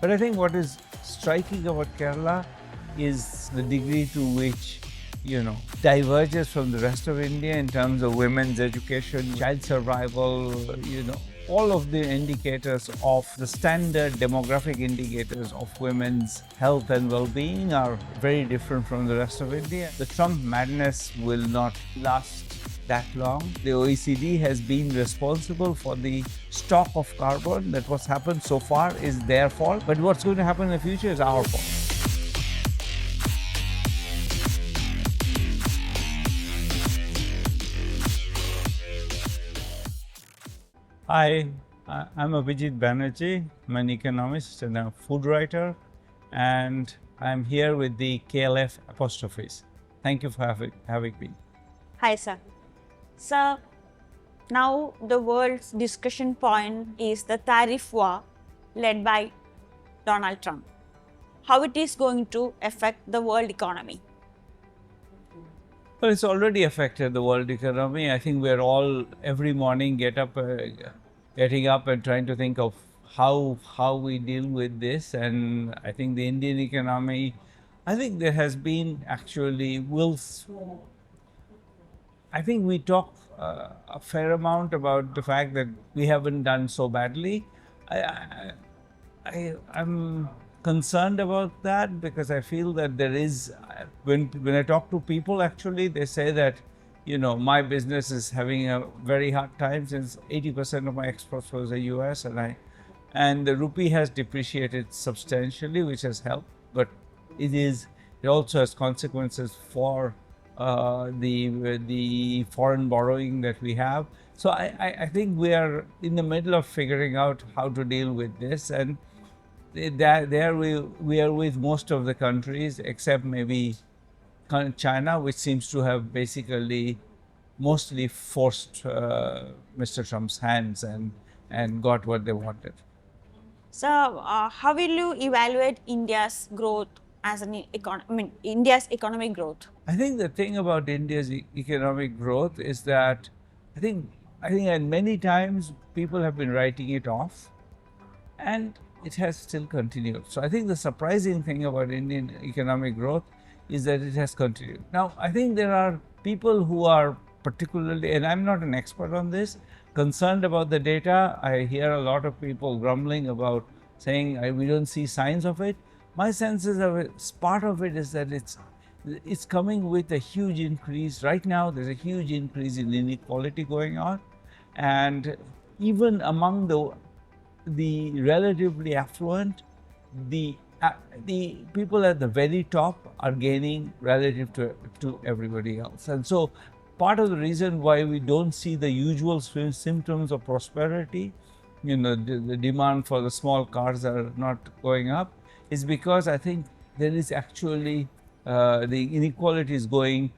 But I think what is striking about Kerala is the degree to which, diverges from the rest of India in terms of women's education, child survival, all of the indicators of the standard demographic indicators of women's health and well-being are very different from the rest of India. The Trump madness will not last that long. The OECD has been responsible for the stock of carbon. That what's happened so far is their fault, but what's going to happen in the future is our fault. Hi, I'm Abhijit Banerjee. I'm an economist and a food writer, and I'm here with the KLF Apostrophes. Thank you for having me. Hi, sir. Sir, now the world's discussion point is the tariff war led by Donald Trump. How it is going to affect the world economy? Well, it's already affected the world economy. I think we're all every morning getting up and trying to think of how we deal with this. And I think the Indian economy, I think there has been actually I think we talk a fair amount about the fact that we haven't done so badly. I'm concerned about that because I feel that there is, when I talk to people, actually, they say that, my business is having a very hard time since 80% of my exports was the US, and the rupee has depreciated substantially, which has helped, but it also has consequences for the foreign borrowing that we have. So I think we are in the middle of figuring out how to deal with this, and there we are with most of the countries except maybe China, which seems to have basically mostly forced Mr. Trump's hands and got what they wanted. So, how will you evaluate India's growth as India's economic growth? I think the thing about India's economic growth is that I think at many times people have been writing it off, and it has still continued. So I think the surprising thing about Indian economic growth is that it has continued. Now, I think there are people who are particularly, and I'm not an expert on this, concerned about the data. I hear a lot of people grumbling about saying we don't see signs of it. My sense is that part of it is that it's coming with a huge increase. Right now, there's a huge increase in inequality going on, and even among the relatively affluent, the people at the very top are gaining relative to everybody else. And so part of the reason why we don't see the usual symptoms of prosperity, the demand for the small cars are not going up, is because I think there is actually the inequality is going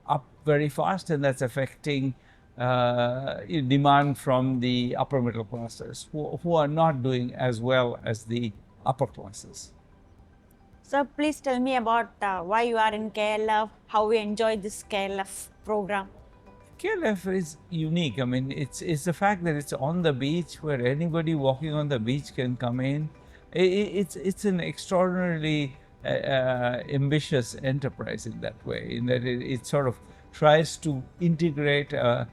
up very fast, and that's affecting demand from the upper middle classes who are not doing as well as the upper classes. So, please tell me about why you are in KLF, how we enjoy this KLF program. KLF is unique. I mean, it's the fact that it's on the beach where anybody walking on the beach can come in. It's an extraordinarily ambitious enterprise in that way, in that it sort of tries to integrate a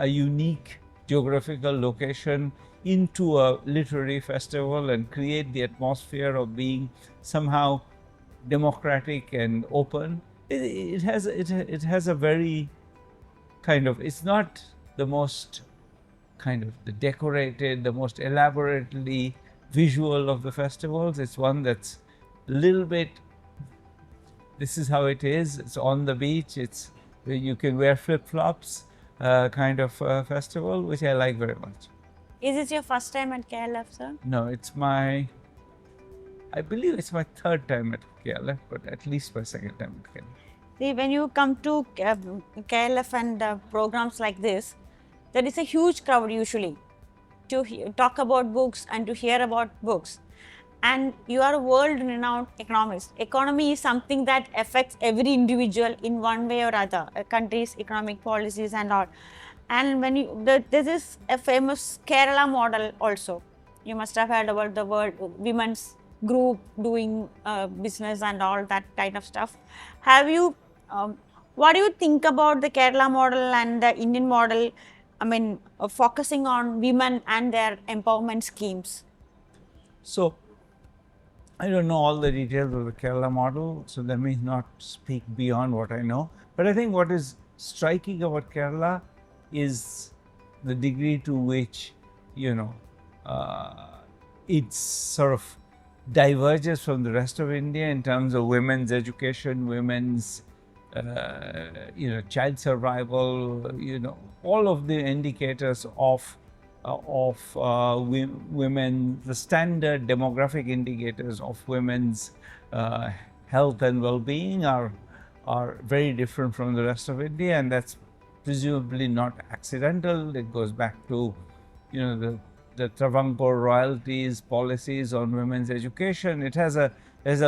unique geographical location into a literary festival and create the atmosphere of being somehow democratic and open. It has a very kind of, it's not the most kind of the decorated, the most elaborately visual of the festivals. It's one that's a little bit, this is how it is. It's on the beach. It's you can wear flip-flops kind of festival, which I like very much. Is this your first time at KLF, sir? No, I believe it's my third time at KLF, but at least my second time at KLF. See, when you come to KLF and programs like this, there is a huge crowd usually to talk about books and to hear about books. And you are a world-renowned economist. Economy is something that affects every individual in one way or other, a country's economic policies and all. And when this is a famous Kerala model also. You must have heard about the word women's group doing business and all that kind of stuff. Have you, what do you think about the Kerala model and the Indian model? I mean, focusing on women and their empowerment schemes. So, I don't know all the details of the Kerala model, so let me not speak beyond what I know. But I think what is striking about Kerala is the degree to which, you know, it sort of diverges from the rest of India in terms of women's education, women's, child survival, all of the indicators of women, the standard demographic indicators of women's health and well-being are very different from the rest of India, and that's presumably not accidental. It goes back to, the Travancore royalties policies on women's education. It has a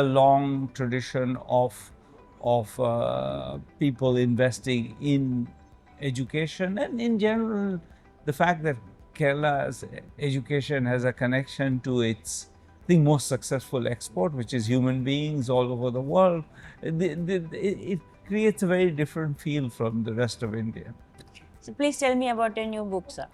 long tradition of people investing in education, and in general, the fact that Kerala's education has a connection to its, I think, most successful export, which is human beings all over the world. It creates a very different feel from the rest of India. So please tell me about your new book, sir.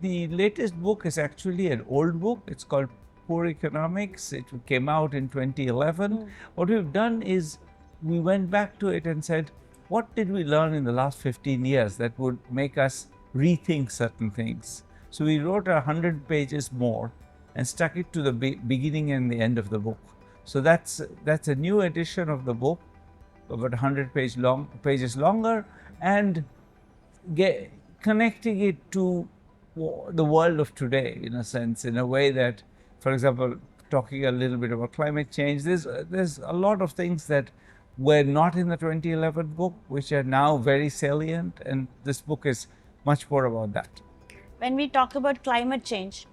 The latest book is actually an old book. It's called Poor Economics. It came out in 2011. What we've done is we went back to it and said, what did we learn in the last 15 years that would make us rethink certain things? So we wrote 100 pages more and stuck it to the beginning and the end of the book. So that's a new edition of the book, about 100 pages longer, and connecting it to the world of today, in a sense, in a way that, for example, talking a little bit about climate change, there's a lot of things that were not in the 2011 book, which are now very salient, and this book is much more about that. When we talk about climate change,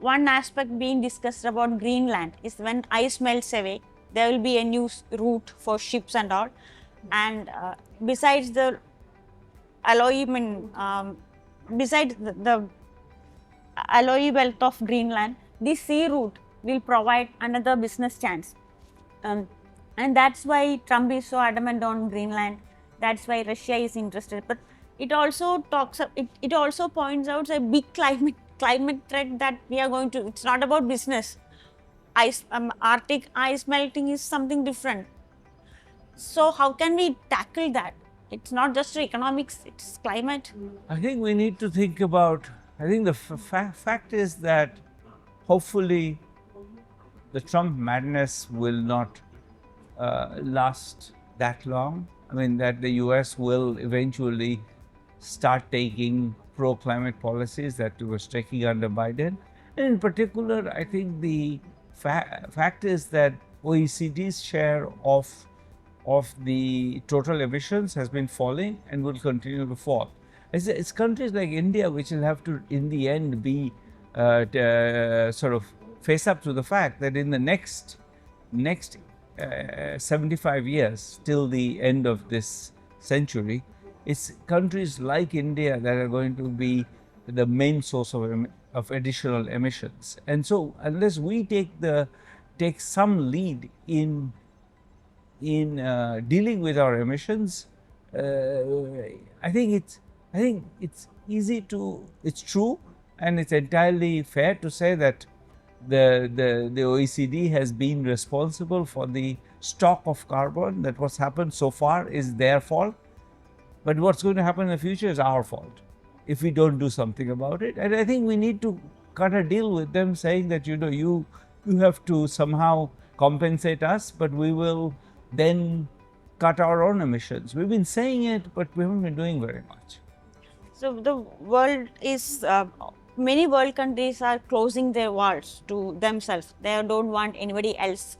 one aspect being discussed about Greenland is when ice melts away, there will be a new route for ships and all. And besides the alloy, besides the alloy belt of Greenland, the sea route will provide another business chance. And that's why Trump is so adamant on Greenland. That's why Russia is interested. But it also it also points out a big climate threat that we are going to. It's not about business. Arctic ice melting is something different. So how can we tackle that? It's not just economics; it's climate. I think we need to think about. I think the fact is that hopefully the Trump madness will not last that long. I mean, that the US will eventually start taking pro-climate policies that it was taking under Biden. And in particular, I think the fact is that OECD's share of the total emissions has been falling and will continue to fall. It's countries like India which will have to, in the end, be sort of face up to the fact that in the next 75 years, till the end of this century, it's countries like India that are going to be the main source of additional emissions. And so, unless we take some lead in dealing with our emissions, I think it's it's true, and it's entirely fair to say that the OECD has been responsible for the stock of carbon, that what's happened so far is their fault. But what's going to happen in the future is our fault if we don't do something about it. And I think we need to cut a deal with them, saying that, you have to somehow compensate us, but we will then cut our own emissions. We've been saying it, but we haven't been doing very much. So the world is, many world countries are closing their walls to themselves. They don't want anybody else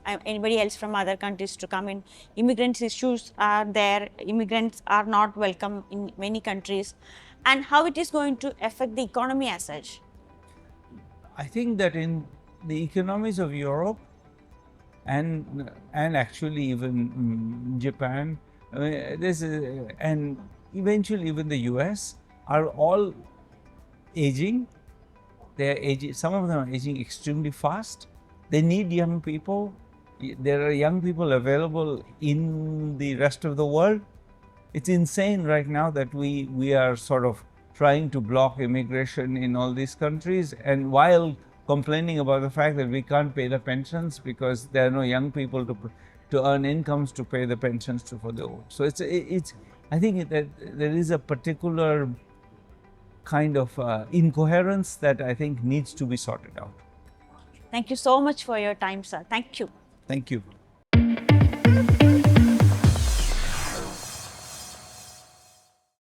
from other countries to come in. Immigrants issues are there. Immigrants are not welcome in many countries. And how it is going to affect the economy as such? I think that in the economies of Europe and actually even Japan, and eventually even the US, are all aging, They are aging. Some of them are aging extremely fast. They need young people. There are young people available in the rest of the world. It's insane right now that we are sort of trying to block immigration in all these countries, and while complaining about the fact that we can't pay the pensions because there are no young people to earn incomes to pay the pensions for the old. So it's I think that there is a particular kind of incoherence that I think needs to be sorted out. Thank you so much for your time, sir. Thank you. Thank you.